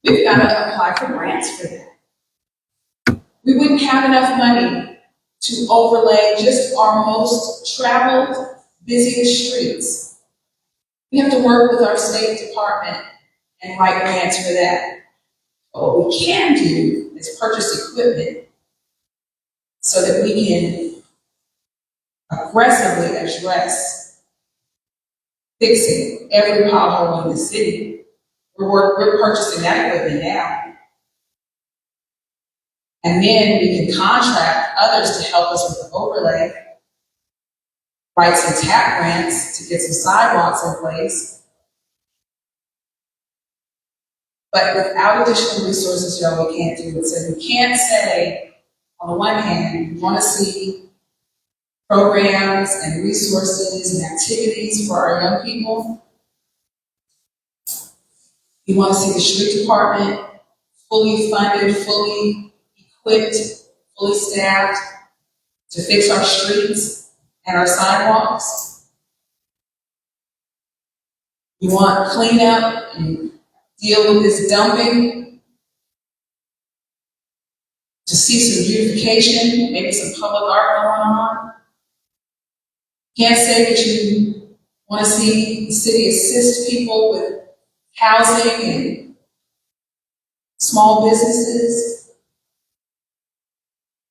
We've got to apply for grants for that. We wouldn't have enough money to overlay just our most traveled, busiest streets. We have to work with our State Department and write grants for that. But what we can do is purchase equipment so that we can aggressively address fixing every pothole in the city. We're purchasing that equipment now. And then we can contract others to help us with the overlay, write some TAP grants to get some sidewalks in place. But without additional resources, we can't do it. So we can't say, on the one hand, we want to see programs and resources and activities for our young people. We want to see the street department fully funded, fully equipped, fully staffed to fix our streets and our sidewalks. We want cleanup and deal with this dumping, to see some beautification, maybe some public art going on. Can't say that you want to see the city assist people with housing and small businesses.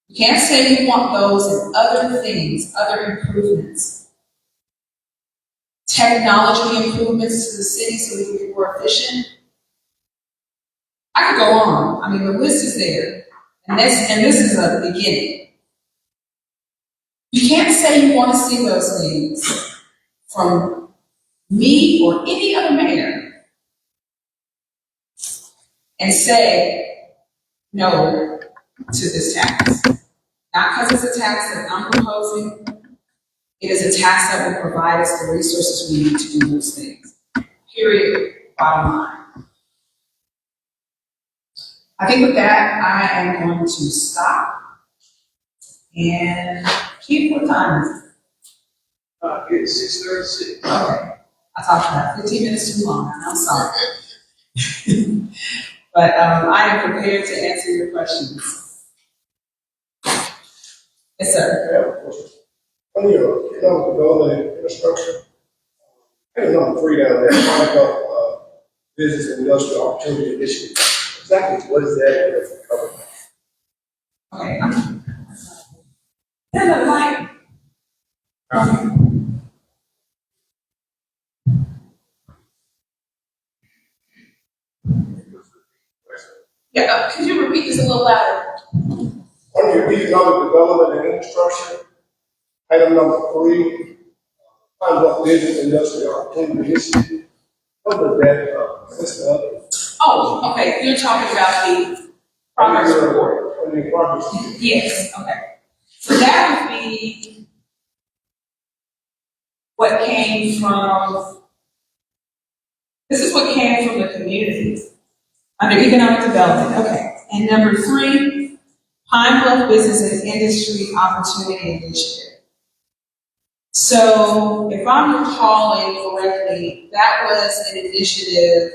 You can't say you want those and other things, other improvements. Technology improvements to the city so we can be more efficient. I could go on. I mean, the list is there. And this is a beginning. You can't say you want to see those things from me or any other mayor and say no to this tax. Not because it's a tax that I'm proposing. It is a tax that will provide us the resources we need to do those things. Period. Bottom line. I think with that, I am going to stop and keep what time is it? It's 6:36. Okay. I talked about 15 minutes too long, and I'm sorry. But I am prepared to answer your questions. Yes, sir. I have a question. On your economic development infrastructure, item number 3 down there, talking about business and industrial opportunity initiative. Exactly what is that and what's covered? Okay. Yeah, like, yeah, could you repeat this a little louder? On your economic development and infrastructure, item number 3, talking about business and industrial opportunity initiative. What does that consist of? Oh, okay, you're talking about the progress report. On your progress report. Yes, okay. So that would be what came from, this is what came from the community under economic development, okay. And number 3, Pine Bluff Business and Industry Opportunity Initiative. So if I'm recalling correctly, that was an initiative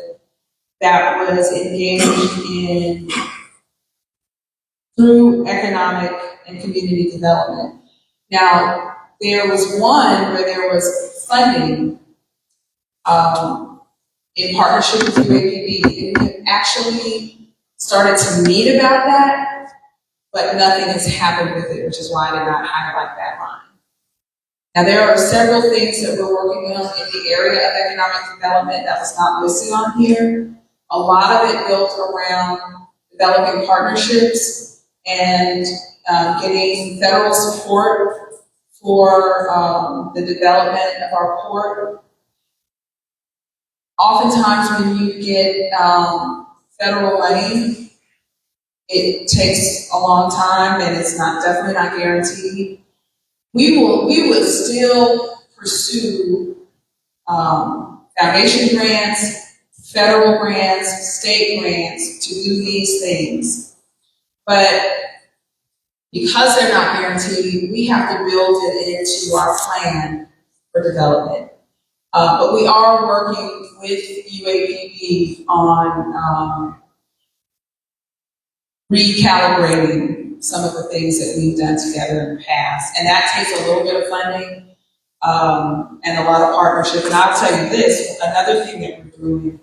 that was engaged in through economic and community development. Now, there was one where there was funding in partnership with UAPB, and we actually started to meet about that, but nothing has happened with it, which is why I did not highlight that line. Now, there are several things that we're working on in the area of economic development that was not listed on here. A lot of it built around developing partnerships and getting federal support for the development of our port. Oftentimes when you get federal money, it takes a long time and it's definitely not guaranteed. We would still pursue foundation grants, federal grants, state grants to do these things. But because they're not guaranteed, we have to build it into our plan for development. But we are working with UAPB on recalibrating some of the things that we've done together in the past. And that takes a little bit of funding and a lot of partnership. And I'll tell you this, another thing that we're doing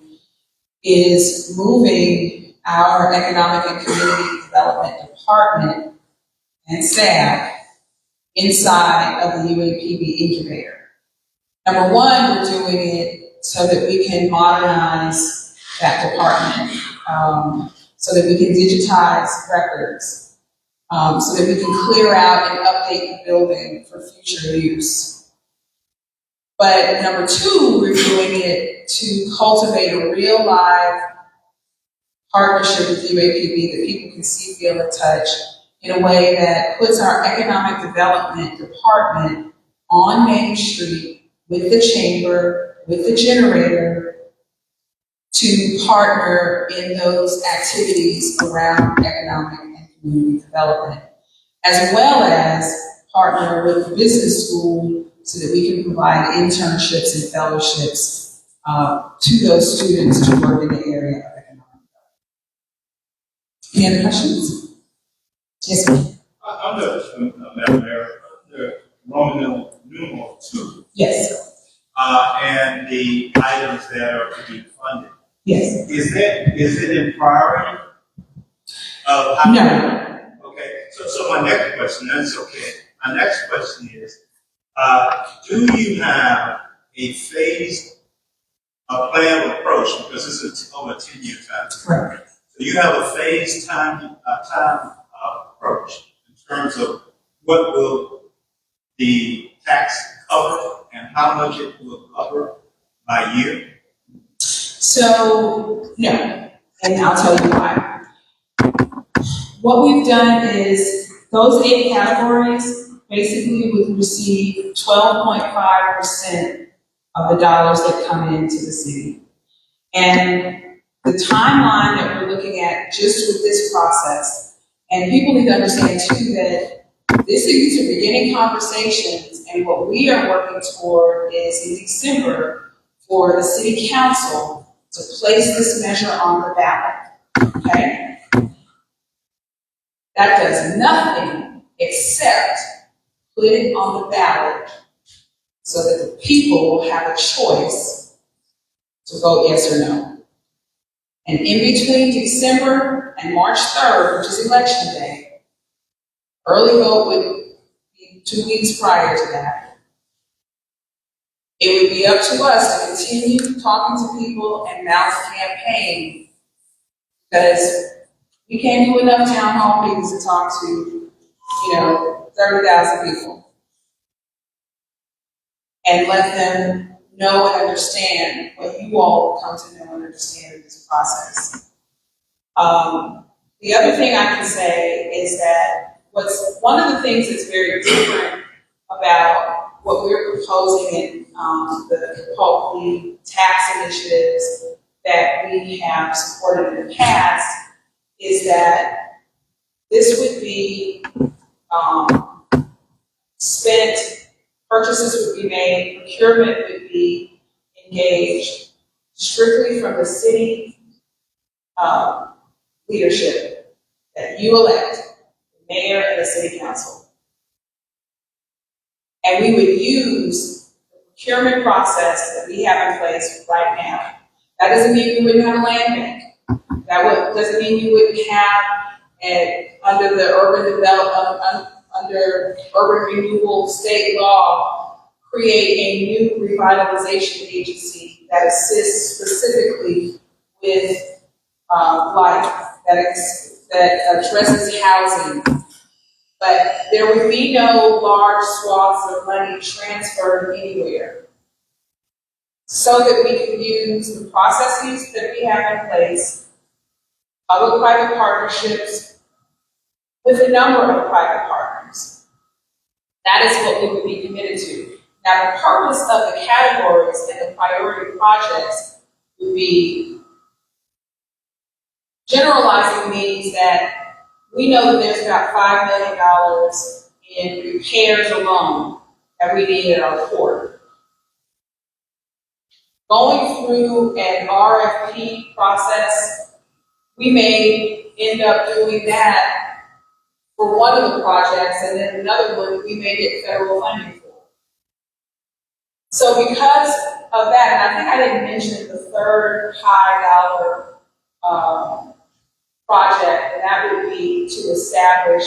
is moving our Economic and Community Development Department and staff inside of the UAPB incubator. Number one, we're doing it so that we can modernize that department, so that we can digitize records, so that we can clear out and update the building for future use. But number two, we're doing it to cultivate a real live partnership with UAPB that people can see, feel, and touch in a way that puts our economic development department on Main Street with the chamber, with the generator, to partner in those activities around economic and community development, as well as partner with the business school so that we can provide internships and fellowships to those students to work in the area of economic development. Any other questions? Yes, ma'am. Madam Mayor, the Roman numeral 2. Yes. And the items that are to be funded. Yes. Is it in priority? How No. Okay. So my next question, that's okay. My next question is, do you have a phased plan of approach, because this is over a 10-year time? Right. So you have a phased time approach in terms of what will the tax cover and how much it will cover by year? So, no, and I'll tell you why. What we've done is those 8 categories basically would receive 12.5% of the dollars that come into the city. And the timeline that we're looking at just with this process, and people need to understand too that these are beginning conversations, and what we are working toward is in December for the city council to place this measure on the ballot, okay? That does nothing except put it on the ballot so that the people will have a choice to vote yes or no. And in between December and March 3rd, which is election day, early vote would be 2 weeks prior to that. It would be up to us to continue talking to people and mouth campaign, because we can't do enough town hall meetings to talk to, 30,000 people and let them know and understand what you all come to know and understand in this process. The other thing I can say is that one of the things that's very different about what we're proposing in the tax initiatives that we have supported in the past is that this would be spent, purchases would be made, procurement would be engaged strictly from the city leadership that you elect, the mayor and the city council. And we would use the procurement process that we have in place right now. That doesn't mean we wouldn't have a land bank. Doesn't mean we wouldn't have, under the under urban renewal state law, create a new revitalization agency that assists specifically with life, that addresses housing. But there would be no large swaths of money transferred anywhere, so that we can use the processes that we have in place, public-private partnerships with a number of private partners. That is what we would be committed to. Now, the purpose of the categories and the priority projects would be generalizing means that we know that there's about $5 million in repairs alone that we need at our port. going through an RFP process, we may end up doing that for one of the projects, and then another one we may get federal funding for. So because of that, and I think I didn't mention the third high dollar project, and that would be to establish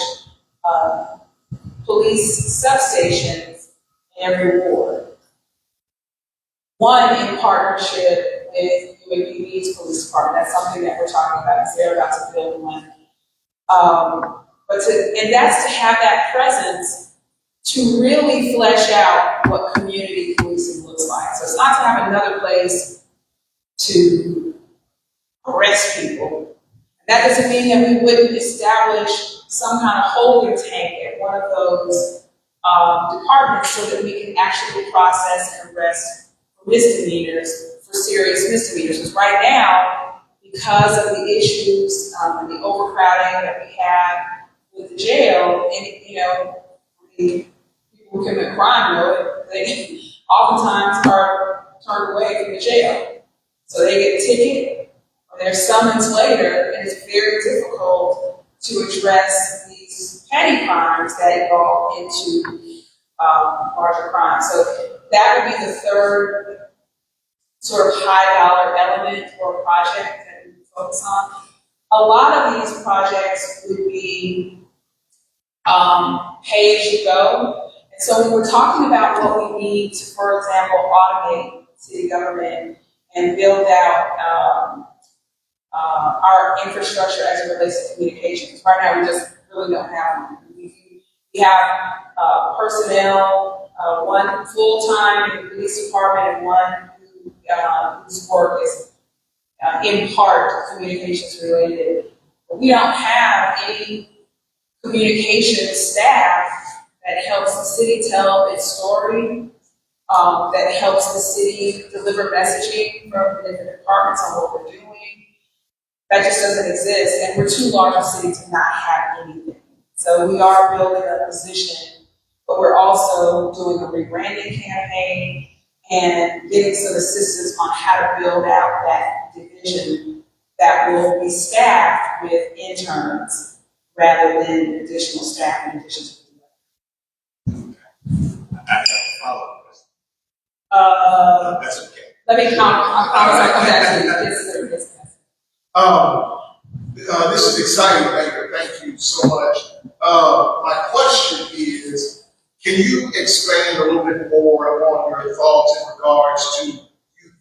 police substations in every ward. One in partnership with UAPB's police department. That's something that we're talking about, because they're about to build one. And that's to have that presence to really flesh out what community policing looks like. So it's not to have another place to arrest people. That doesn't mean that we wouldn't establish some kind of holding tank at one of those departments so that we can actually process and arrest for misdemeanors, for serious misdemeanors. Because right now, because of the issues and the overcrowding that we have with the jail, and the people who commit crime, they oftentimes are turned away from the jail. So they get a ticket, or they're summoned later, and it's very difficult to address these petty crimes that evolve into larger crimes. So that would be the third sort of high dollar element or project that we would focus on. A lot of these projects would be pay as you go. And so when we're talking about what we need to, for example, automate city government and build out our infrastructure as it relates to communications. Right now, we just really don't have one. We have personnel, one full-time in the police department and one whose work is in part communications related. But we don't have any communications staff that helps the city tell its story, that helps the city deliver messaging from the different departments on what we're doing. That just doesn't exist, and we're too large a city to not have anything. So we are building a position, but we're also doing a rebranding campaign and getting some assistance on how to build out that division that will be staffed with interns rather than additional staff in addition to the I have a follow-up question. That's okay. Let me I'll promise I'll come back to you. Yes. This is exciting, Mayor. Thank you so much. My question is, can you expand a little bit more on your thoughts in regards to youth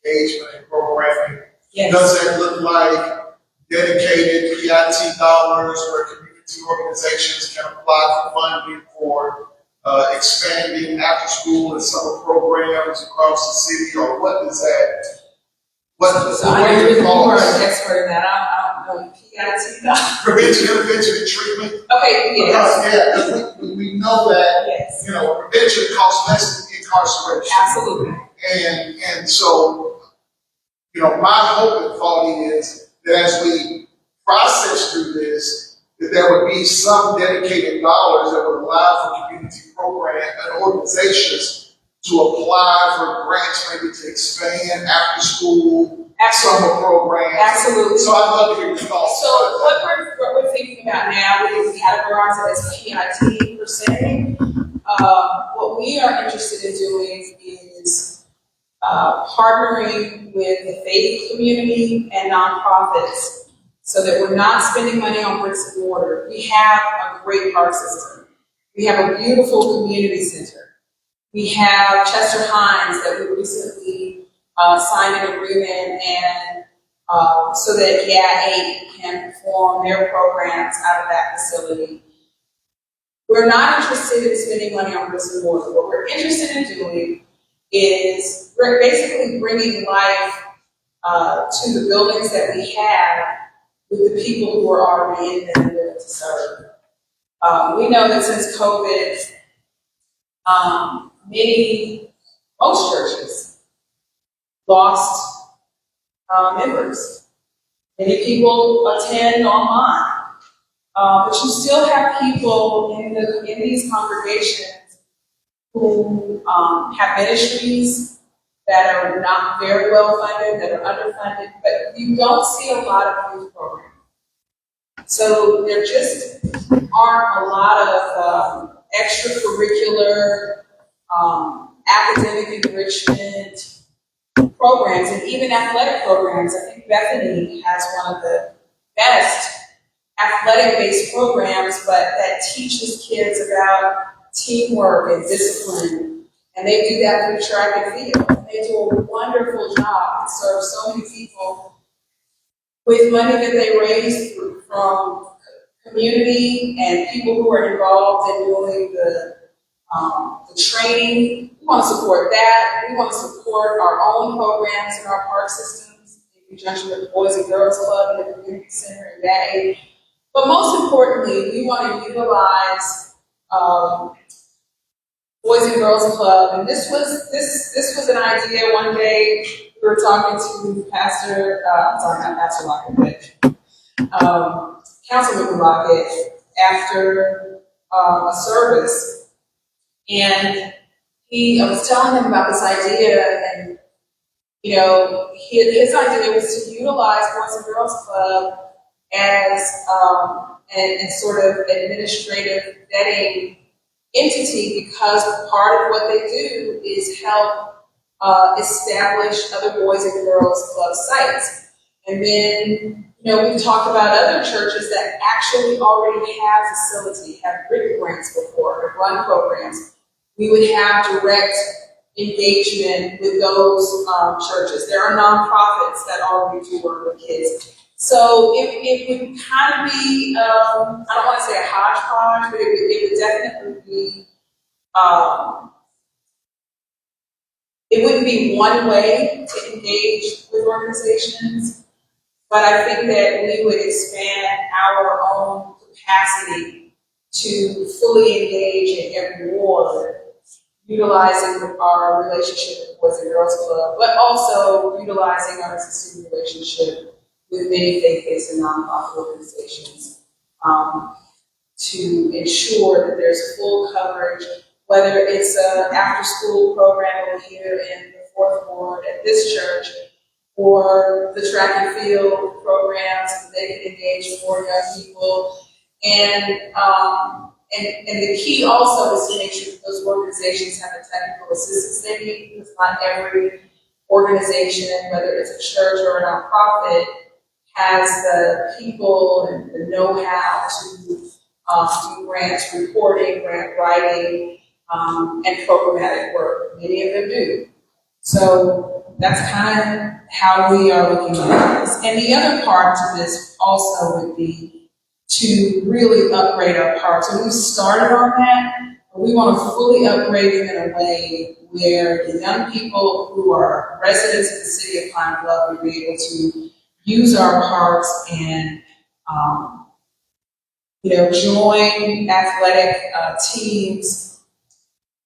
engagement and programming? Yes. Does that look like dedicated PIT dollars where community organizations can apply for funding for expanding after school and summer programs across the city, or what is that? So I know you are an expert in that. I don't know PIT. Prevention, intervention, and treatment. Okay, yes. Because, we know that, Yes. prevention costs less than incarceration. Absolutely. And so, my hope and thought is that as we process through this, that there would be some dedicated dollars that would allow for community programs and organizations to apply for grants, maybe to expand after school, summer programs. Absolutely. So I'd love to hear your thoughts. So what we're thinking about now is categorize it as PIT per se. What we are interested in doing is partnering with the faith community and nonprofits so that we're not spending money on bricks and mortar. We have a great park system. We have a beautiful community center. We have Chester Hines that we recently signed an agreement and so that GAT 8 can perform their programs out of that facility. We're not interested in spending money on bricks and mortar. What we're interested in doing is we're basically bringing life to the buildings that we have with the people who are already in them and willing to serve. We know that since COVID, most churches lost members. Many people attend online, but you still have people in these congregations who have ministries, that are not very well funded, that are underfunded, but you don't see a lot of youth programs. So there just aren't a lot of extracurricular, academic enrichment programs, and even athletic programs. I think Bethany has one of the best athletic-based programs, but that teaches kids about teamwork and discipline. And they do that through track and field. They do a wonderful job and serve so many people with money that they raise from community and people who are involved in doing the training. We want to support that. We want to support our own programs in our park systems in conjunction with the Boys and Girls Club and the Community Center in that area. But most importantly, we want to utilize Boys and Girls Club, and this was an idea one day. We were talking to Pastor, not Pastor Lockett, but Councilman Lockett after a service, and I was telling him about this idea, and his idea was to utilize Boys and Girls Club as and sort of administrative vetting entity, because part of what they do is help establish other Boys and Girls Club sites. And then, we've talked about other churches that actually already have facility, have written grants before, have run programs. We would have direct engagement with those churches. There are nonprofits that already do work with kids. So it would kind of be, I don't want to say a hodgepodge, but it would definitely be, it wouldn't be one way to engage with organizations, but I think that we would expand our own capacity to fully engage in every ward, utilizing our relationship with Boys and Girls Club, but also utilizing our existing relationship with many faith-based and nonprofit organizations to ensure that there's full coverage, whether it's an after-school program over here in the fourth ward at this church, or the track and field programs so that they can engage more young people. And the key also is to make sure that those organizations have the technical assistance they need, because not every organization, whether it's a church or a nonprofit, has the people and the know-how to do grant reporting, grant writing, and programmatic work. Many of them do. So that's kind of how we are looking at this. And the other part to this also would be to really upgrade our parks. So we've started on that, but we want to fully upgrade them in a way where the young people who are residents of the city of Pine Bluff will be able to use our parks and join athletic teams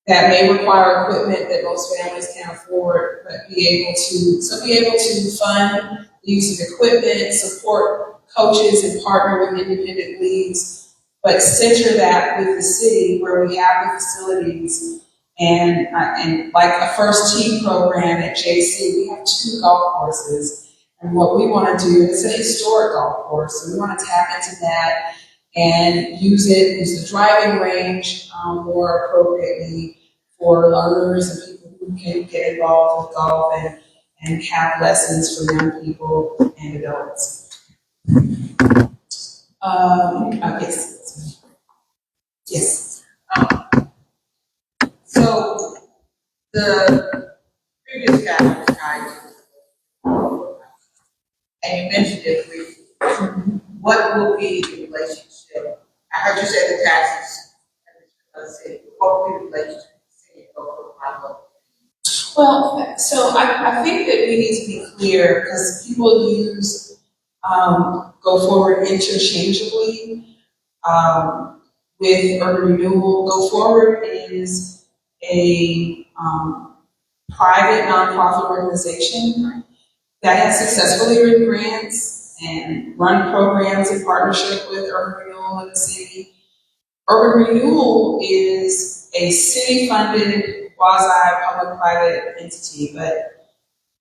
that may require equipment that most families can't afford, but be able to fund the use of equipment, support coaches and partner with independent leagues, but center that with the city where we have the facilities. And like a first team program at JC, we have 2 golf courses. And what we want to do, it's a historic golf course, so we want to tap into that and use the driving range more appropriately for learners and people who can get involved with golf and have lessons for young people and adults. Yes. So the previous guy was trying to, and you mentioned it briefly. What will be the relationship? I heard you say the taxes. What will be the relationship between the city and local private? Well, so I think that we need to be clear, because people use Go Forward interchangeably with urban renewal. Go Forward is a private nonprofit organization that has successfully written grants and run programs in partnership with urban renewal in the city. Urban renewal is a city-funded quasi-public-private entity, but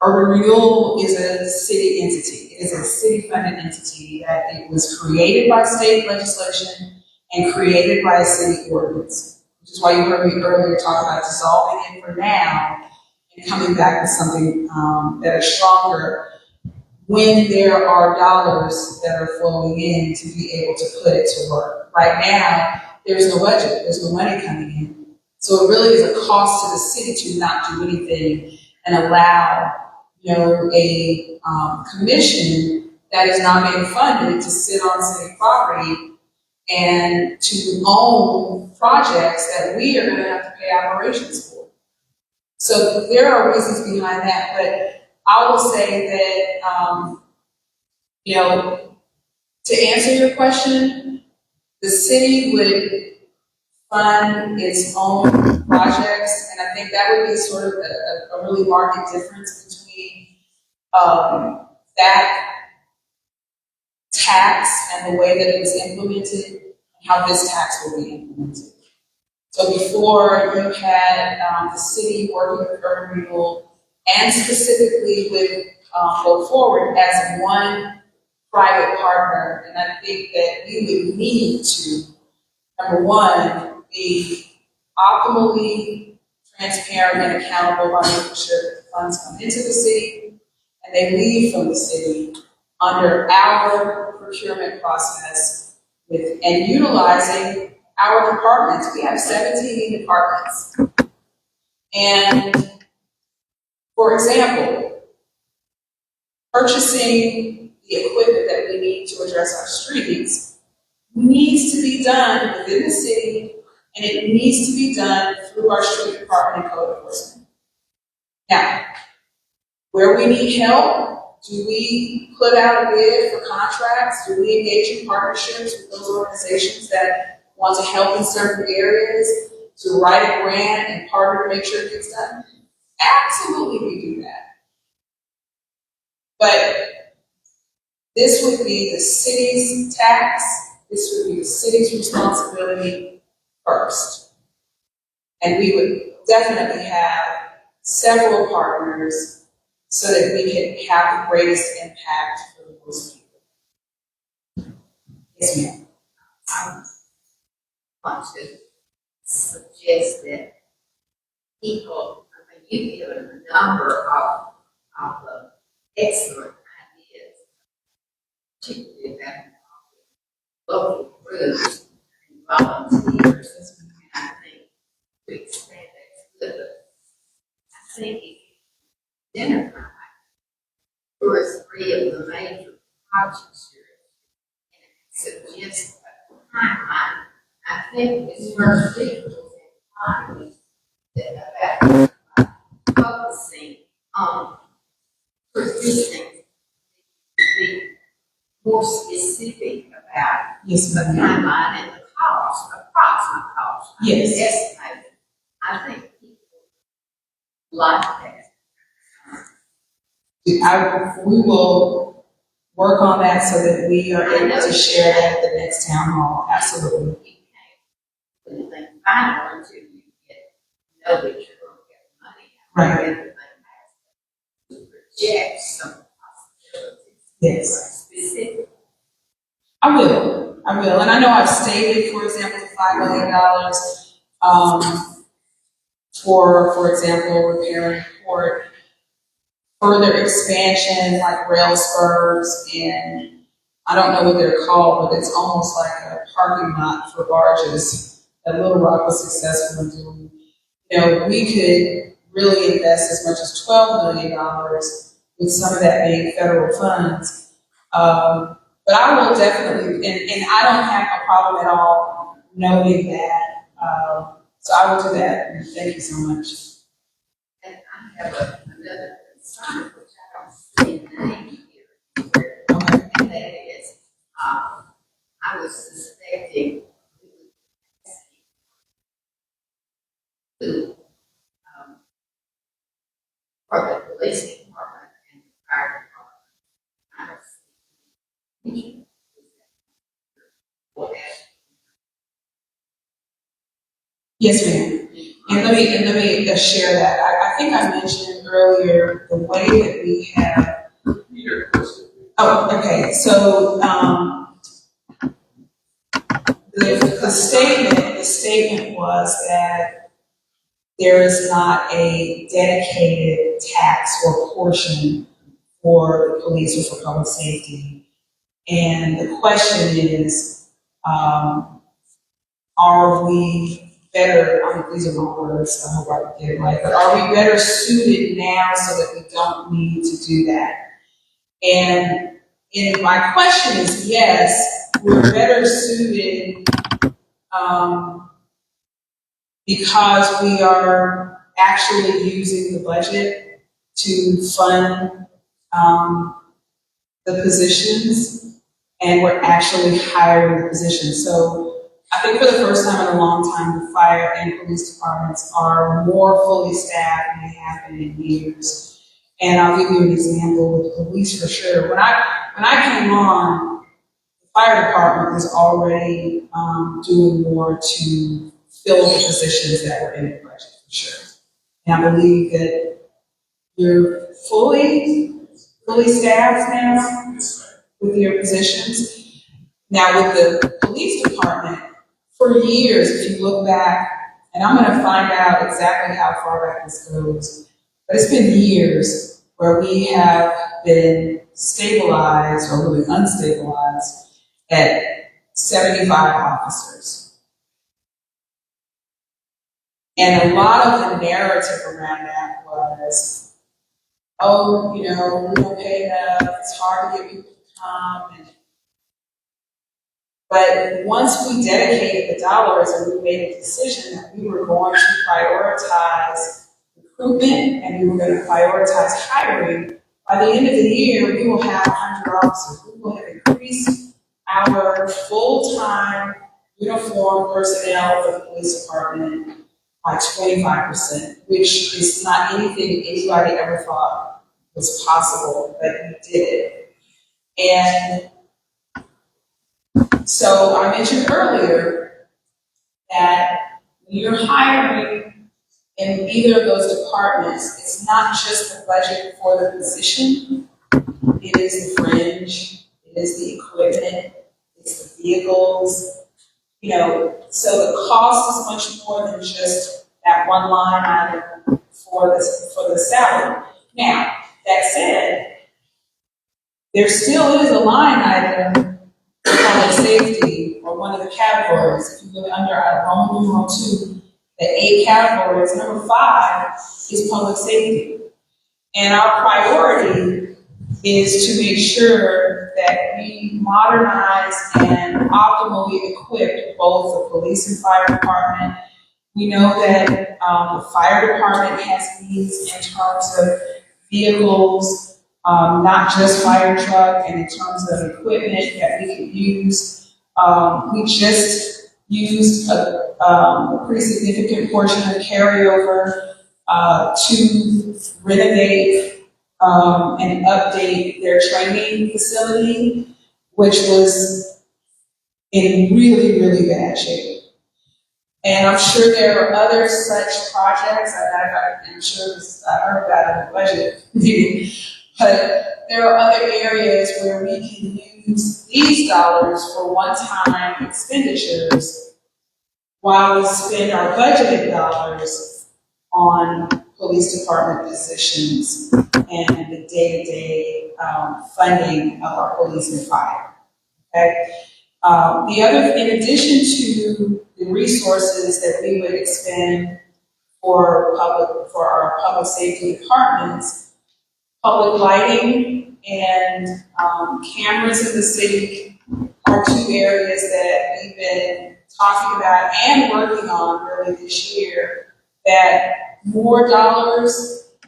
Urban Renewal is a city entity. It is a city-funded entity that it was created by state legislation and created by a city ordinance, which is why you heard me earlier talk about dissolving it for now and coming back with something that is stronger when there are dollars that are flowing in to be able to put it to work. Right now, there's no budget, there's no money coming in. So it really is a cost to the city to not do anything and allow, a commission that is not being funded to sit on city property and to own projects that we are gonna have to pay operations for. So there are reasons behind that, but I will say that, to answer your question, the city would fund its own projects, and I think that would be sort of a really marked difference between that tax and the way that it was implemented, and how this tax will be implemented. So before you had the city working with urban renewal and specifically with Go Forward as one private partner, and I think that we would need to, number one, be optimally transparent and accountable by making sure that the funds come into the city and they leave from the city under our procurement process and utilizing our departments. We have 17 departments. And for example, purchasing the equipment that we need to address our streets needs to be done within the city, and it needs to be done through our street department and code enforcement. Now, where we need help, do we put out a bid for contracts? Do we engage in partnerships with those organizations that want to help in certain areas, to write a grant and partner to make sure it gets done? Absolutely, we do that. But this would be the city's tax, this would be the city's responsibility first. And we would definitely have several partners so that we can have the greatest impact for the most people. Yes, ma'am. I want to suggest that people, you've given a number of excellent ideas, particularly about local groups and volunteers, and I think to expand that good. I think if you identify two or three of the major projects here and suggest a timeline, I think it's first difficult about focusing on producing to be more specific about Yes, the ma'am. timeline and the cost, approximate cost. Yes. Estimated. I think people like that. We will work on that so that we are able to share that at the next town hall. Absolutely. You think final until you know that you're going to get money. Right. Everything has to project some possibilities. Yes. Specific. I will, and I know I've stated, for example, $5 million for example, repairing port, further expansion like rail spurs, and I don't know what they're called, but it's almost like a parking lot for barges that Little Rock was successful in doing. We could really invest as much as $12 million, with some of that being federal funds. But I will definitely, and I don't have a problem at all noting that. So I will do that. Thank you so much. And I have another concern, which I don't see named here. Okay. And that is, I was suspecting to, for the police department and the fire department, I don't see whatever. Yes, ma'am. And let me share that. I think I mentioned earlier, the way that we have, oh, okay, so, the statement was that there is not a dedicated tax or portion for the police or for public safety. And the question is, are we better, these are my words, I hope I get it right, but are we better suited now so that we don't need to do that? And my question is yes, we're better suited because we are actually using the budget to fund the positions, and we're actually hiring the positions. So I think for the first time in a long time, the fire and police departments are more fully staffed than they have been in years. And I'll give you an example with the police for sure. When I came on, the fire department was already doing more to fill the positions that were in the budget for sure. And I believe that you're fully staffed now with your positions. Now with the police department, for years, if you look back, and I'm gonna find out exactly how far back this goes, but it's been years where we have been stabilized or really unstabilized at 75 officers. And a lot of the narrative around that was, oh, we don't pay enough, it's hard to get people to come. But once we dedicated the dollars and we made a decision that we were going to prioritize recruitment and we were going to prioritize hiring, by the end of the year, we will have 100 officers. We will have increased our full-time uniformed personnel for the police department by 25%, which is not anything anybody ever thought was possible, but we did it. And so I mentioned earlier that when you're hiring in either of those departments, it's not just the budget for the position, it is the fringe, it is the equipment, it's the vehicles, so the cost is much more than just that one line item for the salary. Now, that said, there still is a line item for public safety, or one of the categories. If you look under Roman numeral 2, the 8 categories, number 5 is public safety. And our priority is to make sure that we modernize and optimally equip both the police and fire department. We know that the fire department has needs in terms of vehicles, not just fire truck, and in terms of equipment that we can use. We just used a pretty significant portion of carryover to renovate and update their training facility, which was in really, really bad shape. And I'm sure there are other such projects, I'm sure I heard about in the budget meeting, but there are other areas where we can use these dollars for one-time expenditures while we spend our budgeted dollars on police department positions and the day-to-day funding of our police and fire. Okay? In addition to the resources that we would expend for our public safety departments, public lighting and cameras in the city are 2 areas that we've been talking about and working on really this year, that more dollars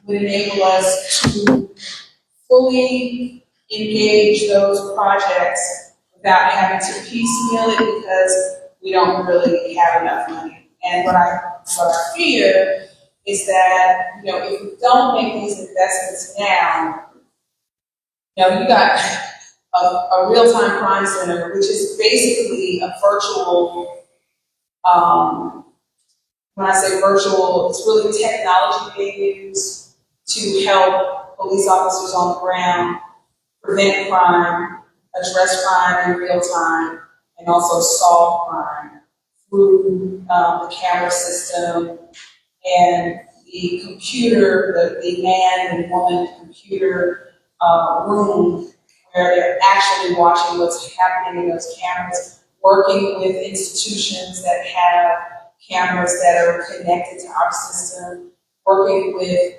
would enable us to fully engage those projects without having to piecemeal it because we don't really have enough money. And what I fear is that, if we don't make these investments now, you got a real-time crime center, which is basically a virtual, when I say virtual, it's really technology being used to help police officers on the ground prevent crime, address crime in real time, and also solve crime through the camera system and the computer, the man and woman computer room where they're actually watching what's happening in those cameras, working with institutions that have cameras that are connected to our system, working with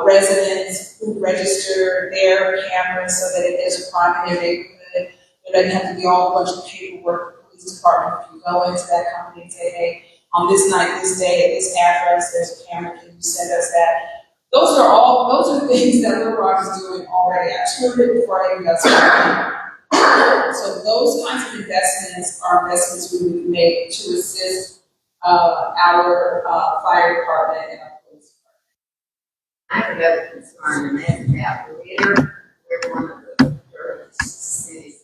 residents who register their cameras so that if there's a crime in their neighborhood, there doesn't have to be all a bunch of paperwork. The police department can go into that company and say, hey, on this night, this day, at this address, there's a camera, can you send us that? Those are things that Little Rock is doing already. I toured it before I even got started. So those kinds of investments are investments we would make to assist our fire department and our police department. I have another concern, and that's about litter. We're one of the dirtiest cities.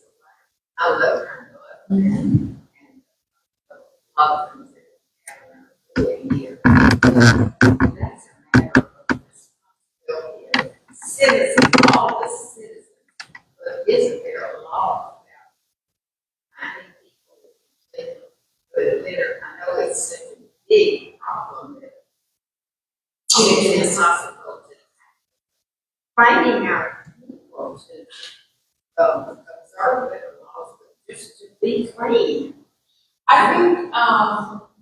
I love Bluff and a lot of things that happen around here. That's a matter of responsibility of citizens, all the citizens. But isn't there a law about finding people with litter? I know it's such a big problem that it is impossible to finding out people to observe litter laws, but just to be clean. I think,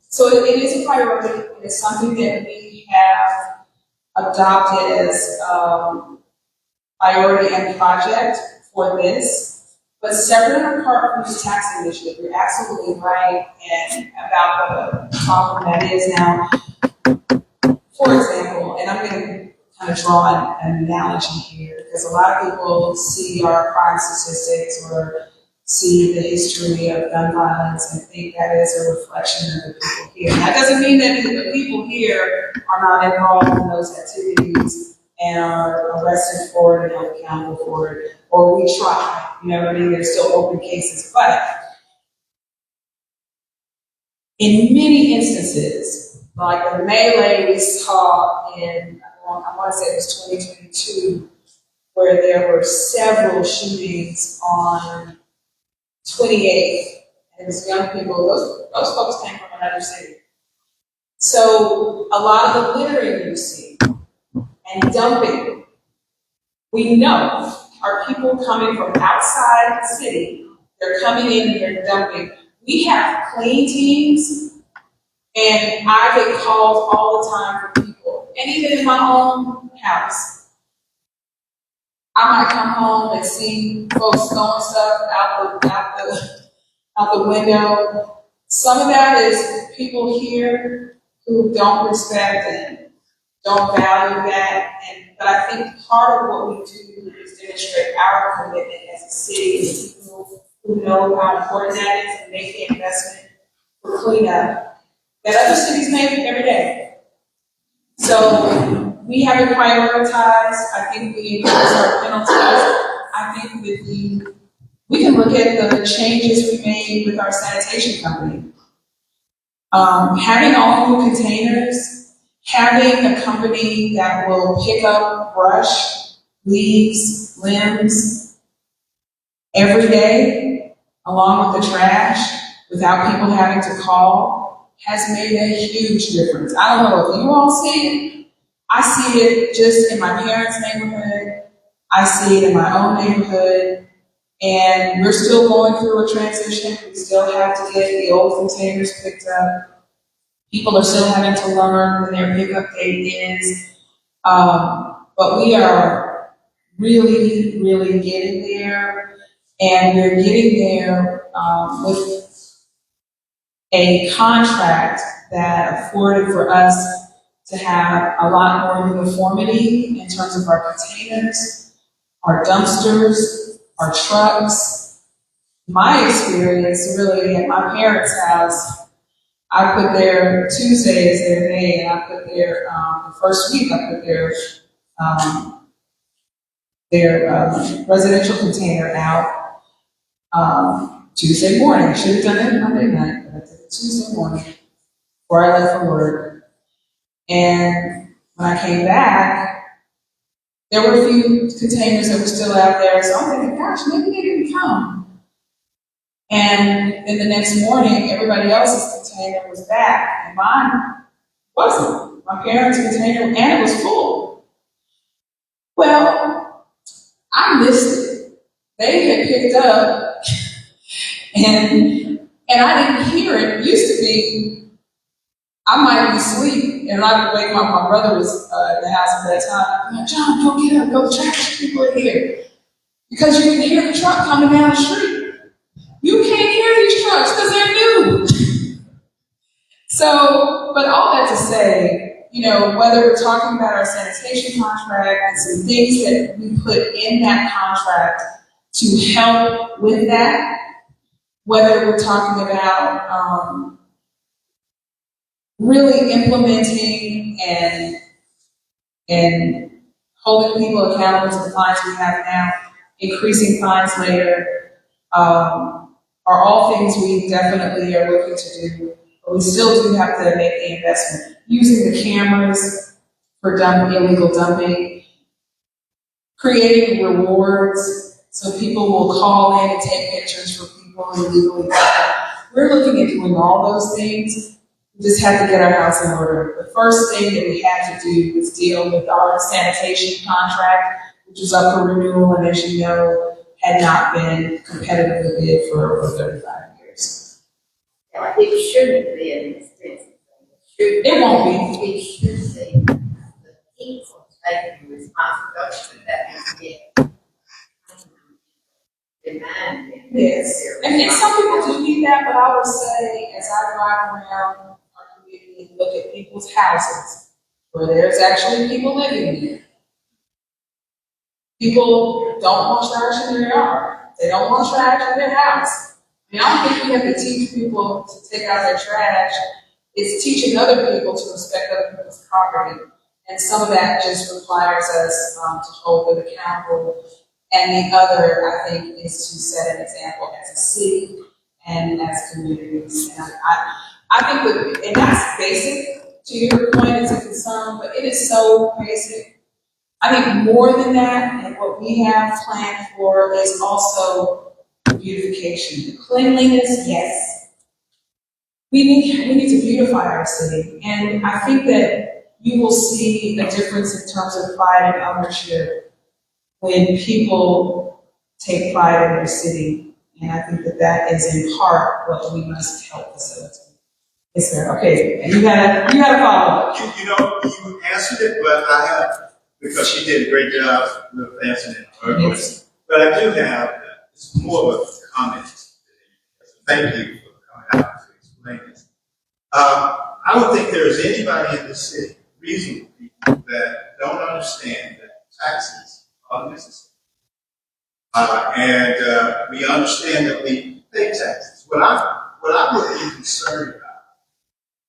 so it is a priority. It's something that we have adopted as priority and project for this. But separate and apart from this tax initiative, you're absolutely right and about the problem that is now. For example, and I'm going to kind of draw an analogy here because a lot of people see our crime statistics or see the history of gun violence and think that is a reflection of the people here. That doesn't mean that the people here are not involved in those activities and are arrested for it and held accountable for it, or we try, you know what I mean? There's still open cases, but in many instances, like the melee we saw in, I want to say it was 2022, where there were several shootings on 28th, and it was young people, those folks came from another city. So a lot of the littering you see and dumping, we know are people coming from outside the city, they're coming in and they're dumping. We have clean teams, and I get calls all the time from people, and even in my own house. I might come home and see folks throwing stuff out the window. Some of that is people here who don't respect and don't value that. But I think part of what we do is demonstrate our commitment as a city and people who know how important that is and make the investment for cleanup that other cities make every day. So we have it prioritized. I think we increase our penalties. I think that we can look at the changes we made with our sanitation company. Having all new containers, having a company that will pick up brush, leaves, limbs every day, along with the trash, without people having to call, has made a huge difference. I don't know if you all see it. I see it just in my parents' neighborhood. I see it in my own neighborhood. And we're still going through a transition. We still have to get the old containers picked up. People are still having to learn when their pickup date is. But we are really, really getting there. And we're getting there with a contract that afforded for us to have a lot more uniformity in terms of our containers, our dumpsters, our trucks. My experience really at my parents' house, I put their Tuesday as their day, and I put their, the first week I put their residential container out Tuesday morning. I should have done it Monday night, but I did it Tuesday morning before I left for work. And when I came back, There were a few containers that were still out there, so I'm thinking, gosh, maybe they didn't come. And then the next morning, everybody else's container was back, and mine wasn't. My parents' container, and it was full. Well, I missed it. They had picked up, and I didn't hear it. It used to be, I might be asleep, and I would wake up. My brother was in the house at that time. I'm like, John, go get up, go trash, people are here. Because you can hear the truck coming down the street. You can't hear these trucks because they're new. So, but all that to say, you know, whether we're talking about our sanitation contract and some things that we put in that contract to help with that, whether we're talking about really implementing and holding people accountable to the fines we have now, increasing fines later, are all things we definitely are looking to do. But we still do have to make the investment. Using the cameras for illegal dumping, creating rewards so people will call in and take pictures for people illegally dumping. We're looking at doing all those things. We just have to get our house in order. The first thing that we had to do was deal with our sanitation contract, which was up for renewal, and as you know, had not been competitively bid for over 35 years. Now, it shouldn't be an expensive thing. It won't be. It should be the people taking responsibility that we get. Demand them. Yes. And some people do need that, but I would say, as I drive around our community and look at people's houses, where there's actually people living there, people don't want trash in their yard. They don't want trash in their house. I mean, I don't think we have to teach people to take out their trash. It's teaching other people to respect other people's property. And some of that just requires us to hold them accountable. And the other, I think, is to set an example as a city and as communities. And I think that, and that's basic to your point as a concern, but it is so basic. I think more than that, and what we have planned for is also beautification. Cleanliness, yes. We need to beautify our city. And I think that you will see a difference in terms of pride and ownership when people take pride in their city. And I think that that is in part what we must help facilitate. Yes, sir. Okay, you gotta follow up. You know, you answered it, but I have, because she did a great job with answering it. Yes. But I do have, it's more of a comment. Thank you for coming out to explain this. I don't think there is anybody in this city, reasonable people, that don't understand that taxes are necessary. And we understand that we pay taxes. What I'm really concerned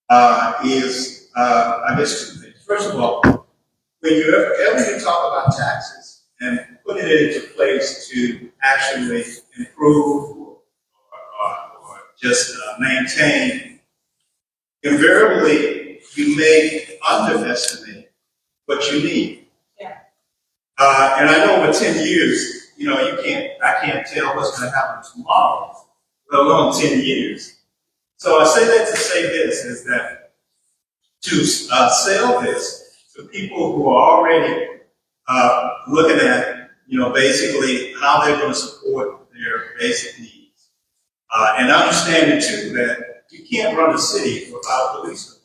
about is, I guess, two things. First of all, when you ever talk about taxes and putting it into place to actually improve or just maintain, invariably you may underestimate what you need. Yeah. And I know over 10 years, you know, I can't tell what's going to happen tomorrow, let alone 10 years. So I say that to say this, is that to sell this to people who are already looking at, you know, basically how they're going to support their basic needs. And understanding too that you can't run a city without a police department.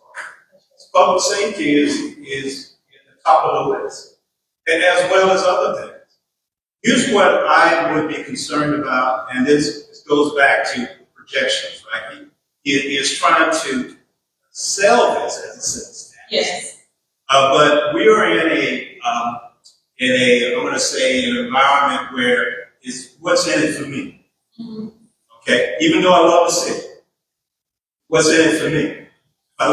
Public safety is at the top of the list, and as well as other things. Here's what I would be concerned about, and this goes back to projections, right? He is trying to sell this as a sales tax. Yes. But we are in I'm going to say, an environment where it's what's in it for me. Mm-hmm. Okay? Even though I love the city, what's in it for me? If I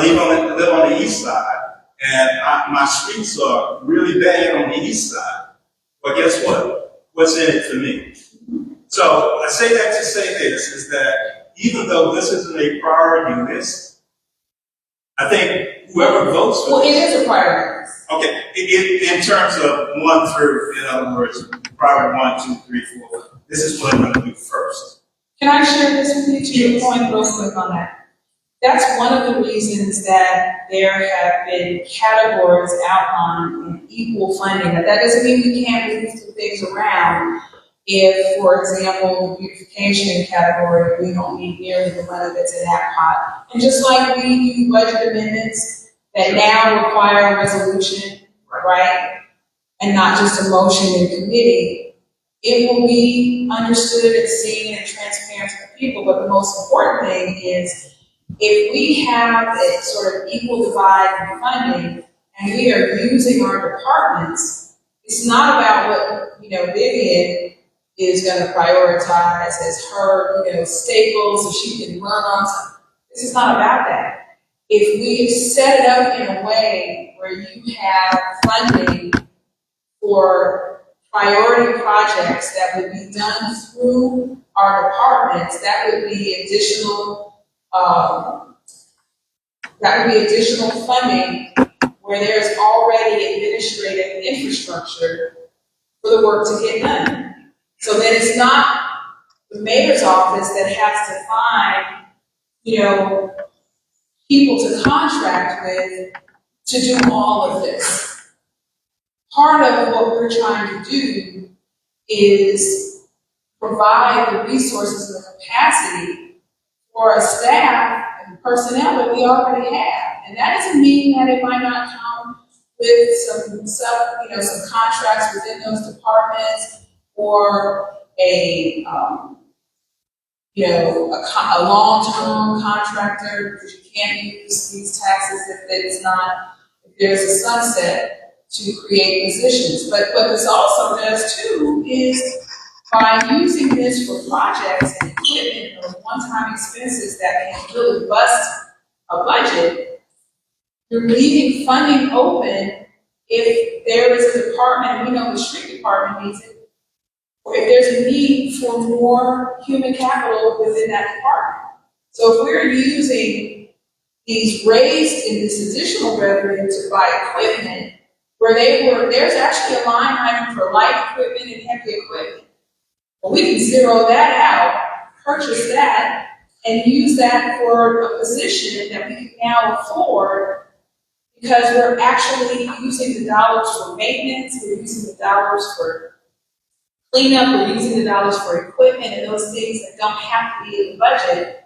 live on the east side, and my streets are really bad on the east side, but guess what? What's in it for me? So I say that to say this, is that even though this isn't a priority list, I think whoever votes for Well, it this, is a priority. preference. Okay, in terms of 1 through, in other words, priority 1, 2, 3, 4, this is what I'm gonna do first. Can I share this with you to your point real quick on that? That's one of the reasons that there have been categories outlined in equal funding. Now, that doesn't mean we can't move some things around. If, for example, beautification category, we don't need nearly the money that's in that pot. And just like we do budget amendments that now require a resolution, right? And not just a motion in committee, it will be understood and seen and transparent to the people. But the most important thing is if we have a sort of equal divide in funding and we are using our departments, it's not about what, Vivian is going to prioritize as her, staples so she can run on something. This is not about that. If we set it up in a way where you have funding for priority projects that would be done through our departments, that would be additional funding where there's already administrative infrastructure for the work to get done. So that it's not the mayor's office that has to find, people to contract with to do all of this. Part of what we're trying to do is provide the resources and the capacity for a staff and personnel that we already have. And that doesn't mean that it might not come with some contracts within those departments or a long-term contractor, because you can't use these taxes if there's a sunset to create positions. But what this also does too is by using this for projects and equipment or one-time expenses that can really bust a budget, you're leaving funding open if there is a department, and we know the street department needs it, or if there's a need for more human capital within that department. So if we're using these raised and this additional revenue to buy equipment, there's actually a line item for light equipment and heavy equipment. Well, we can zero that out, purchase that, and use that for a position that we can now afford because we're actually using the dollars for maintenance, we're using the dollars for cleanup, we're using the dollars for equipment and those things that don't have to be in the budget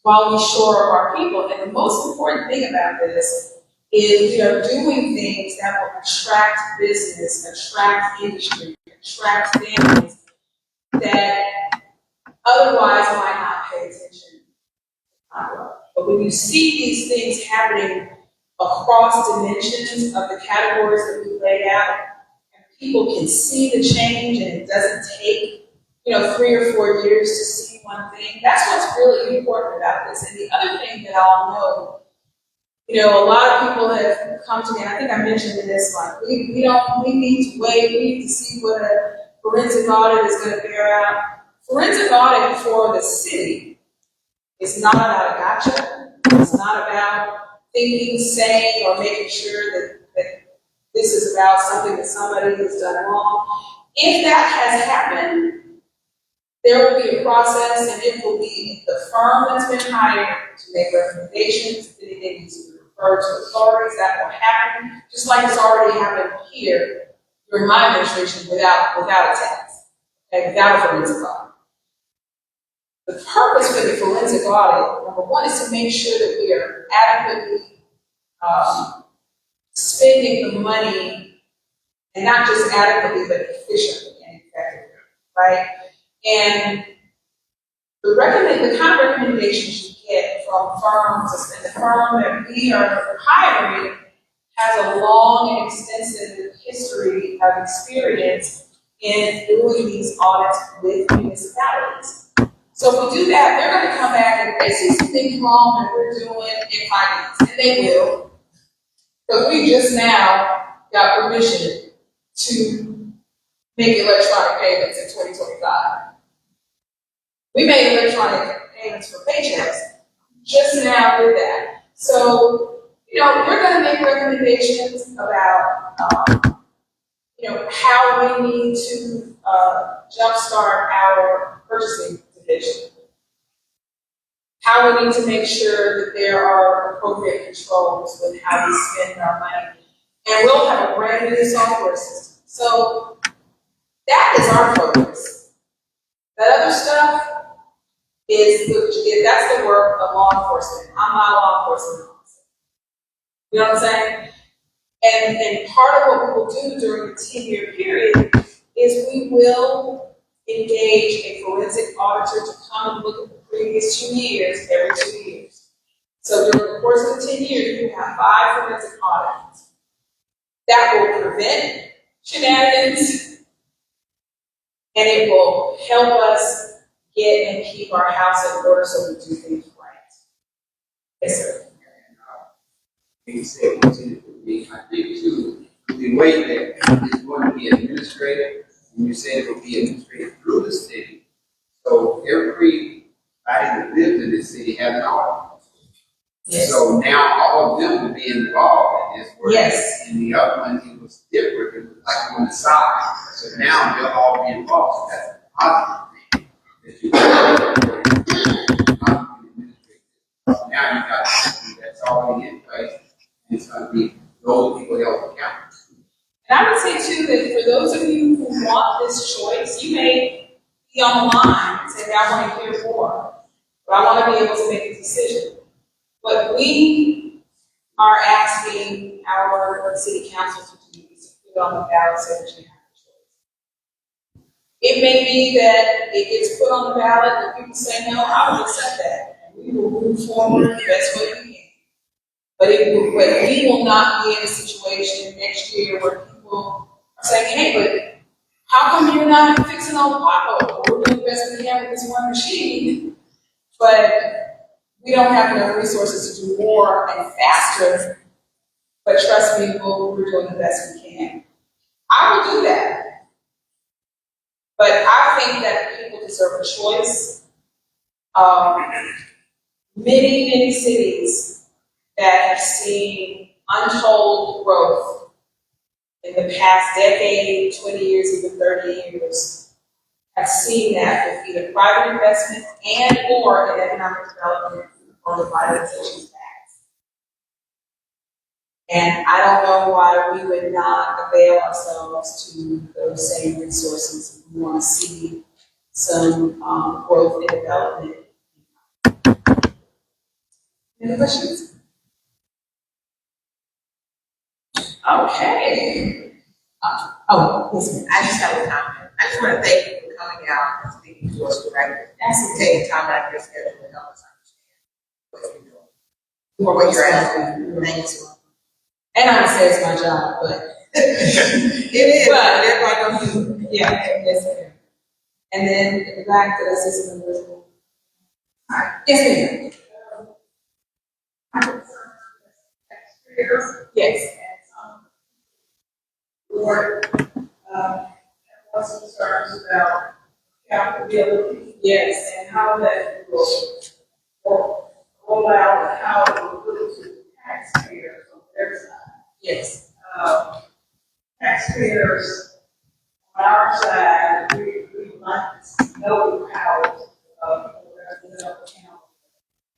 while we shore up our people. And the most important thing about this is we are doing things that will attract business, attract industry, attract families that otherwise might not pay attention. But when you see these things happening across dimensions of the categories that we laid out, and people can see the change and it doesn't take 3 or 4 years to see one thing, that's what's really important about this. And the other thing that I'll know, a lot of people have come to me, and I think I mentioned in this one, we need to wait, we need to see what a forensic audit is going to bear out. Forensic audit for the city is not about a gotcha. It's not about thinking, saying, or making sure that this is about something that somebody has done wrong. If that has happened, there will be a process, and it will be the firm that's been hired to make recommendations. If anything needs to be referred to authorities, that will happen, just like it's already happened here during my administration without a tax, without a forensic audit. The purpose for the forensic audit, number one, is to make sure that we are adequately spending the money, and not just adequately, but efficiently and effectively, right? And the kind of recommendations you get from firms, and the firm that we are hiring has a long and extensive history of experience in doing these audits with municipalities. So if we do that, they're going to come back and they see something wrong that we're doing in finance, and they will. Because we just now got permission to make electronic payments in 2025. We made electronic payments for paychecks. Just now did that. So We're gonna make recommendations about, how we need to, jumpstart our purchasing division. How we need to make sure that there are appropriate controls with how we spend our money. And we'll have a brand new software system. So that is our focus. That other stuff that's the work of law enforcement. I'm not a law enforcement officer. You know what I'm saying? And part of what we will do during the 10-year period is we will engage a forensic auditor to come and look at the previous 2 years every 2 years. So during the course of the 10 years, you have 5 forensic audits. That will prevent shenanigans, and it will help us get and keep our house in order so we do things right. Yes, sir. You said continue to be, I think too, the way that it's going to be administrative, and you said it will be administrated through the city. So everybody that lives in this city has an audit. Yes. So now all of them will be involved in this work. Yes. In the other one, it was different, it was like on the side. So now they'll all be involved. So that's a positive thing. That you now you got something that's already in place. It's going to be those people held accountable. And I would say too that for those of you who want this choice, you may be on the line and say, I want to hear more, but I want to be able to make a decision. What we are asking our city council to do is to put it on the ballot so that you have a choice. It may be that it gets put on the ballot and people say, no, I will accept that. And we will move forward the best way we can. But we will not be in a situation next year where people are saying, hey, but how come you're not fixing all the potholes? We're doing the best we can with this one machine, but we don't have enough resources to do more and faster. But trust me, we're doing the best we can. I will do that. But I think that people deserve a choice. Many cities that have seen untold growth in the past decade, 20 years, even 30 years, have seen that with either private investment and or in economic development or the revitalization tax. And I don't know why we would not avail ourselves to those same resources if we want to see some growth and development. Any questions? Okay. Yes, ma'am. I just have a comment. I just want to thank you for coming out and speaking to us directly. And taking time out of your schedule to help us understand what you're doing. Or what you're asking. Thank you. And I would say it's my job, but It is, But- everybody don't do it. yeah, yes, ma'am. And then in the back, did I say something visible? Yes, ma'am. Yes. Board, was concerns about accountability. Yes. And how that will roll out and how it will put it to the taxpayers on their side. Yes. Taxpayers on our side, we like to know how we're going to account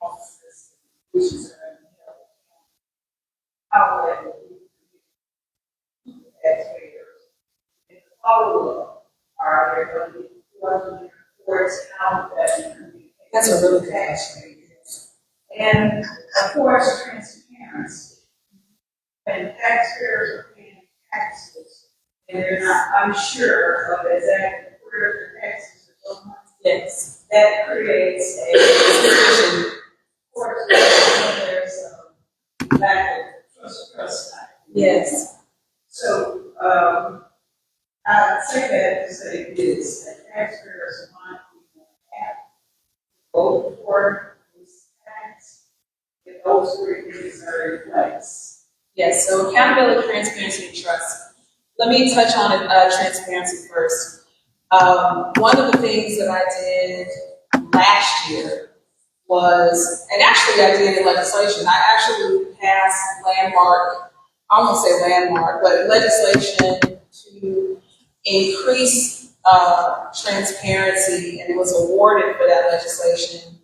offices, issues are going to help. How that will be taxpayers. And the follow-up, are there going to be quarterly reports, how that will be. That's a really good question. And of course, transparency. When taxpayers are paying taxes and they're not unsure of exactly where their taxes are going, Yes. that creates a of course, there's a lack of trust. Yes. So, I would say that to say this, that taxpayers want to have vote for this tax, if those three things are in place. Yes. So accountability, transparency, and trust. Let me touch on transparency first. One of the things that I did last year was, and actually I did in legislation, I actually pass landmark, I won't say landmark, but legislation to increase transparency, and it was awarded for that legislation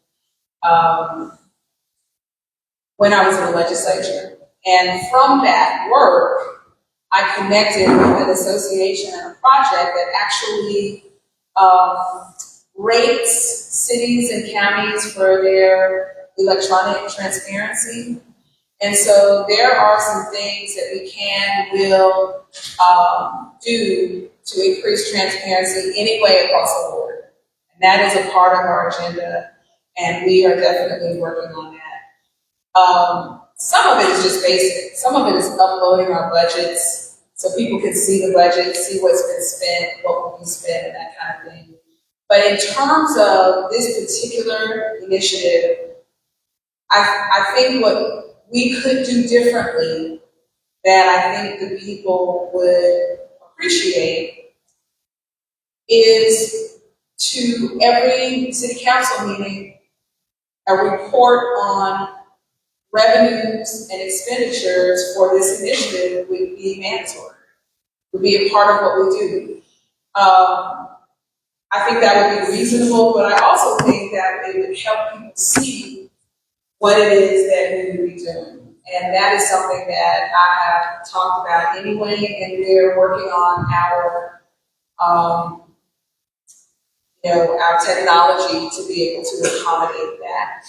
when I was in the legislature. And from that work, I connected with an association and a project that actually rates cities and counties for their electronic transparency. And so there are some things that we can, will do to increase transparency anyway across the board. And that is a part of our agenda, and we are definitely working on that. Some of it is just basic. Some of it is uploading our budgets so people can see the budget, see what's been spent, what will be spent, and that kind of thing. But in terms of this particular initiative, I think what we could do differently that I think the people would appreciate is to every city council meeting, a report on revenues and expenditures for this initiative would be mandatory, would be a part of what we do. I think that would be reasonable, but I also think that it would help people see what it is that we would be doing. And that is something that I have talked about anyway, and we're working on our, our technology to be able to accommodate that.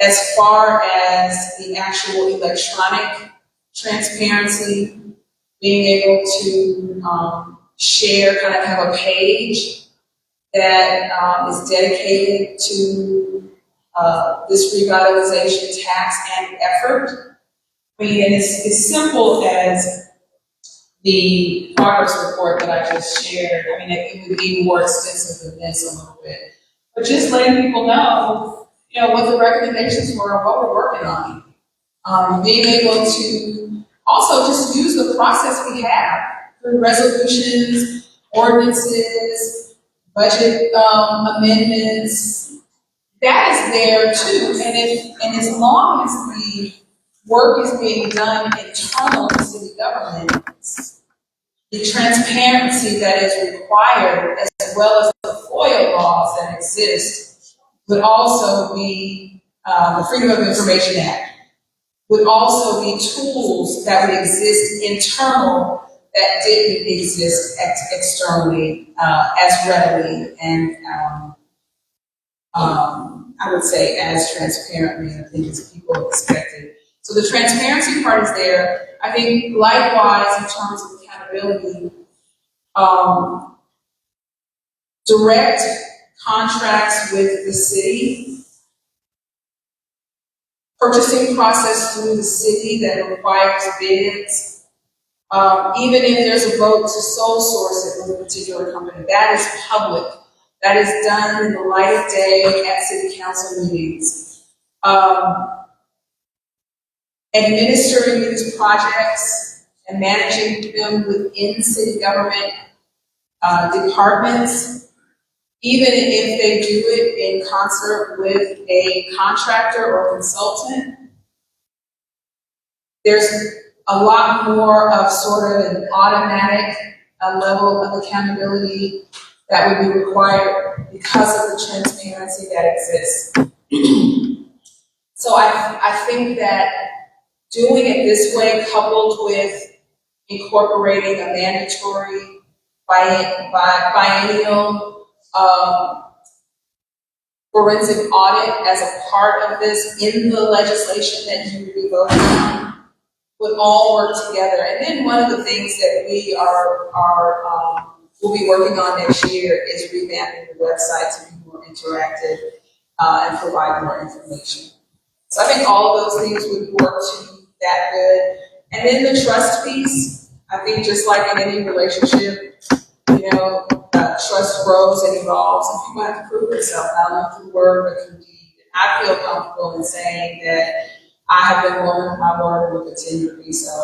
As far as the actual electronic transparency, being able to share, kind of have a page that is dedicated to this revitalization tax and effort. I mean, and it's as simple as the progress report that I just shared. I mean, it would be more extensive than this a little bit. But just letting people know, what the recommendations were and what we're working on. Being able to also just use the process we have through resolutions, ordinances, budget amendments. That is there too. And as long as the work is being done internal to city government, the transparency that is required, as well as the FOIA laws that exist, would also be the Freedom of Information Act, would also be tools that would exist internal that didn't exist externally as readily and I would say as transparently, I think, as people expected. So the transparency part is there. I think likewise in terms of accountability, direct contracts with the city, purchasing process through the city that requires bids, even if there's a vote to sole source it with a particular company, that is public. That is done in the light of day at city council meetings. Administering these projects and managing them within city government departments, even if they do it in concert with a contractor or consultant, there's a lot more of sort of an automatic level of accountability that would be required because of the transparency that exists. So I think that doing it this way, coupled with incorporating a mandatory biennial forensic audit as a part of this in the legislation that you would be voting on would all work together. And then one of the things that we will be working on next year is revamping the website to be more interactive and provide more information. So I think all of those things would work to be that good. And then the trust piece, I think just like in any relationship, trust grows and evolves, and people have to prove themselves, not only through word, but through deed. And I feel comfortable in saying that I have been woman of my word and will continue to be so.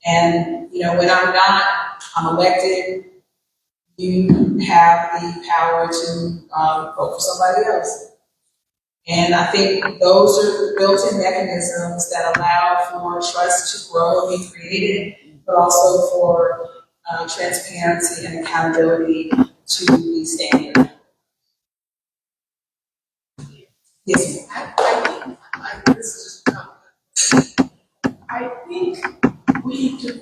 And, when I'm elected, you have the power to vote for somebody else. And I think those are built-in mechanisms that allow for trust to grow and be created, but also for transparency and accountability to be standard. Yes, This is I think we need to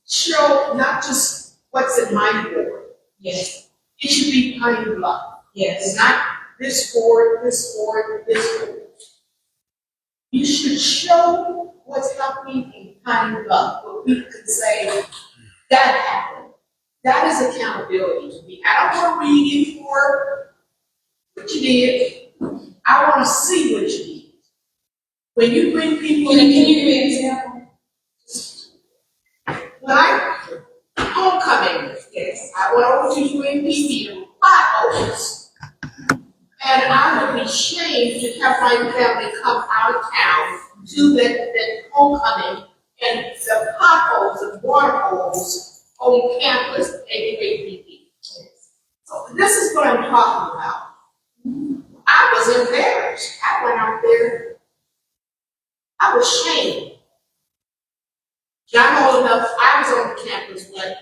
show not just what's in my board. yes, It should be Pine Bluff. yes. It's not this board, this board, this board. You should show what's happening in Pine Bluff, where we could say, that happened. That is accountability to me. I don't want to read you for what you did. I want to see what you did. When you bring people Can in. you give me an example? When homecoming, Yes. I went over to UNPD and potholes. And I would be ashamed to have my family come out of town to that homecoming and the potholes and water holes on campus at UNPD. So this is what I'm talking about. I was embarrassed. I went out there. I was ashamed. Not old enough, I was on the campus when,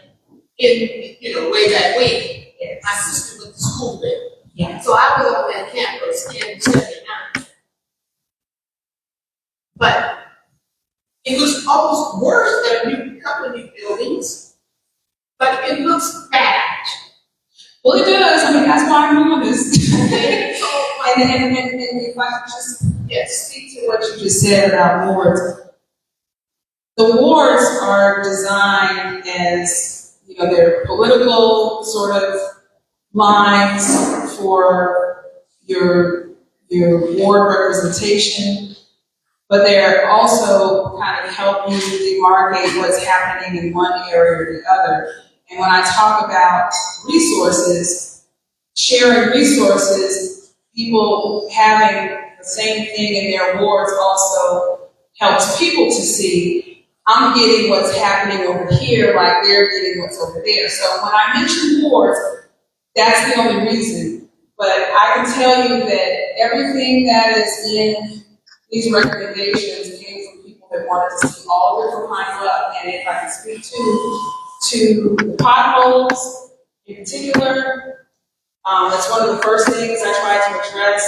way that week. My sister went to school there. Yeah. So I was on that campus in '79. But it was almost worse than a couple of new buildings. But it looks bad. Well, it does. I mean, that's why I'm doing this. Okay, so, And if I could just yes, speak to what you just said about wards. The wards are designed as, they're political sort of lines for your ward representation, but they're also kind of help you demarcate what's happening in one area or the other. And when I talk about resources, sharing resources, people having the same thing in their wards also helps people to see, I'm getting what's happening over here like they're getting what's over there. So when I mention wards, that's the only reason. But I can tell you that everything that is in these recommendations came from people that wanted to see all different Pine Bluff. And if I can speak to the potholes in particular, that's one of the first things I tried to address.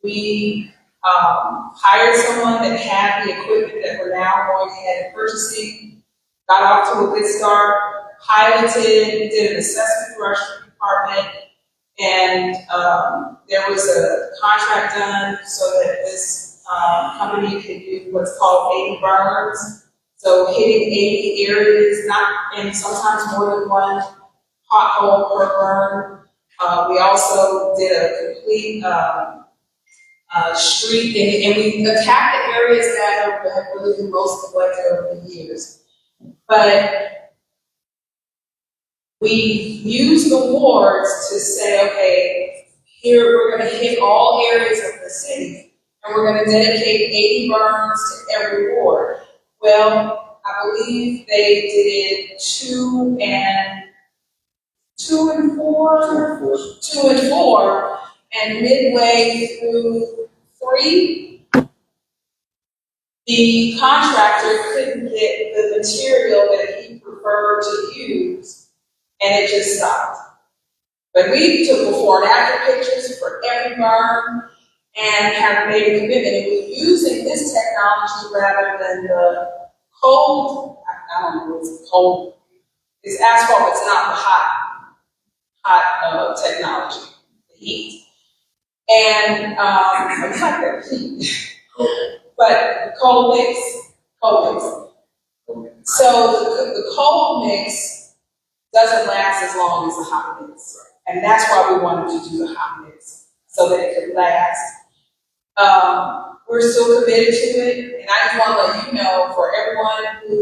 We hired someone that had the equipment that we're now going ahead and purchasing, got off to a good start, piloted, did an assessment for our street department, and there was a contract done so that this company could do what's called 80 burns. So hitting 80 areas, and sometimes more than one pothole per burn. We also did a complete street, and we attacked the areas that have really been most neglected over the years. But we use the wards to say, okay, here we're going to hit all areas of the city, and we're going to dedicate 80 burns to every ward. Well, I believe they did 2 and 4, and midway through 3, the contractor couldn't get the material that he preferred to use, and it just stopped. But we took before and after pictures for every burn and have made a commitment, and we're using this technology rather than the cold, I don't know, it's cold, it's asphalt, it's not the hot technology, the heat. And it's like that heat, but the cold mix. So the cold mix doesn't last as long as the hot mix. And that's why we wanted to do the hot mix, so that it could last. We're still committed to it, and I just want to let you know, for everyone who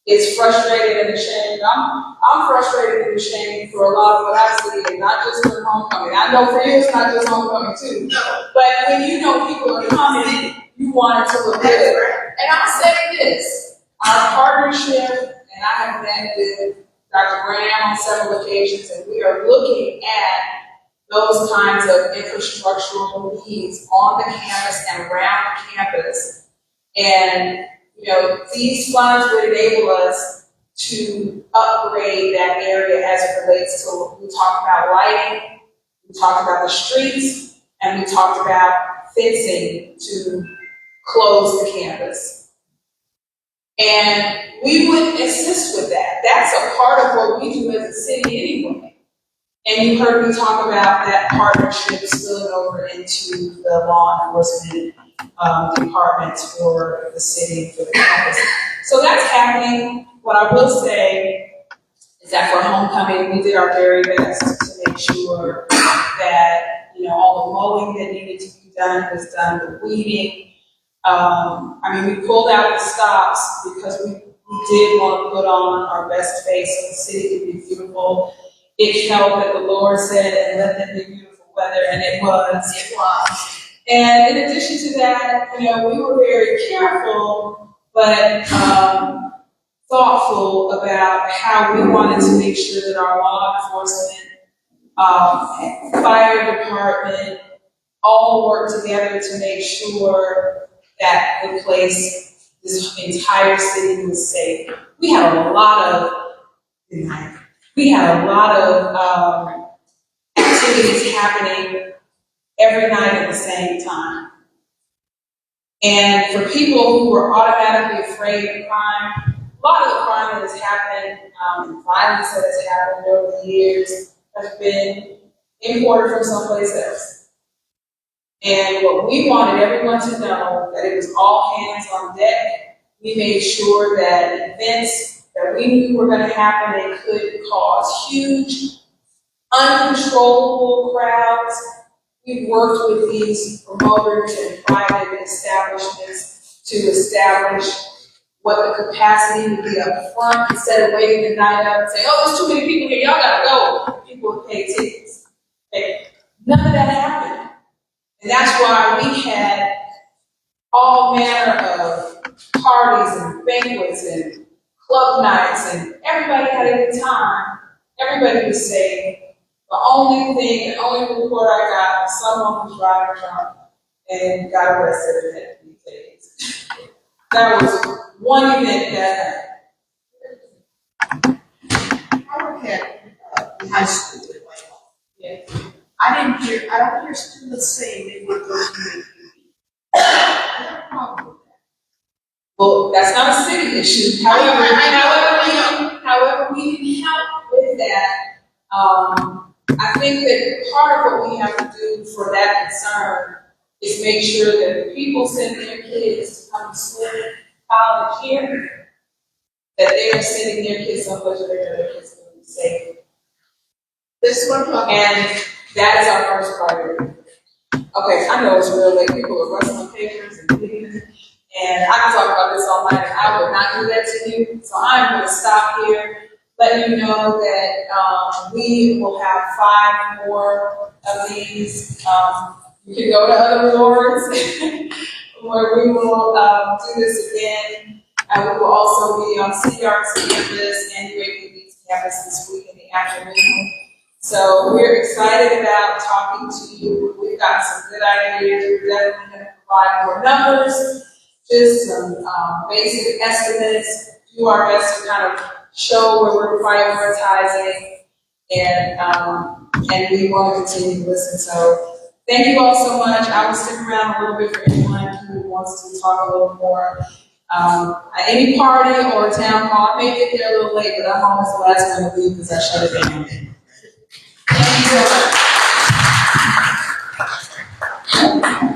is frustrated and ashamed, I'm frustrated and ashamed for a lot of what I see, and not just for homecoming. I know for you it's not just homecoming too. But when you know people are coming, you want it to look good. And I'll say this, our partnership, and I have met with Dr. Graham on several occasions, and we are looking at those kinds of infrastructural needs on the campus and around the campus. And, these funds would enable us to upgrade that area as it relates to, we talked about lighting, we talked about the streets, and we talked about fencing to close the campus. And we would assist with that. That's a part of what we do as a city anyway. And you heard me talk about that partnership spilling over into the law enforcement departments for the city, for the campus. So that's happening. What I will say is that for homecoming, we did our very best to make sure that, all the mowing that needed to be done was done, the weeding. We pulled out the stops because we did want to put on our best face so the city could be beautiful. It helped that the Lord said, and let them be beautiful weather, and it was. It was. And in addition to that, we were very careful, but thoughtful about how we wanted to make sure that our law enforcement, fire department, all work together to make sure that the place, this entire city was safe. We had a lot of activities happening every night at the same time. And for people who were automatically afraid of crime, a lot of the crime that has happened, and violence that has happened over the years has been imported from someplace else. And what we wanted everyone to know, that it was all hands on deck. We made sure that events that we knew were going to happen and could cause huge, uncontrollable crowds. We worked with these promoters and private establishments to establish what the capacity would be up front instead of waiting the night up and saying, oh, there's too many people here, y'all gotta go. People would pay tickets. Okay. None of that happened. And that's why we had all manner of parties and banquets and club nights, and everybody had a good time. Everybody was safe. The only report I got was someone was driving drunk and got arrested and had to be tased. That was one event that happened. I work at the high school in Whitehall. Yeah. I don't hear students saying they want to go to the I have a problem with that. Well, that's not a city issue. However, we can help with that. I think that part of what we have to do for that concern is make sure that the people sending their kids to come to school, college here, that they are sending their kids someplace where their kids will be safe. This is what I'm talking about. And that is our first priority. Okay, I know it's real late. People are rustling papers and leaving, and I can talk about this all night, and I would not do that to you. So I'm going to stop here. Let you know that we will have 5 more of these. You can go to other resorts where we will do this again. We will also be on CR's campus and UAPB's campus this week in the afternoon. So we're excited about talking to you. We've got some good ideas. We're definitely going to provide more numbers, just some basic estimates, do our best to kind of show where we're prioritizing, and we want to continue to listen. So thank you all so much. I will stick around a little bit for anyone who wants to talk a little more. At any party or town hall, I may get there a little late, but I'm always the last one to leave because I shut it down. Thank you so much.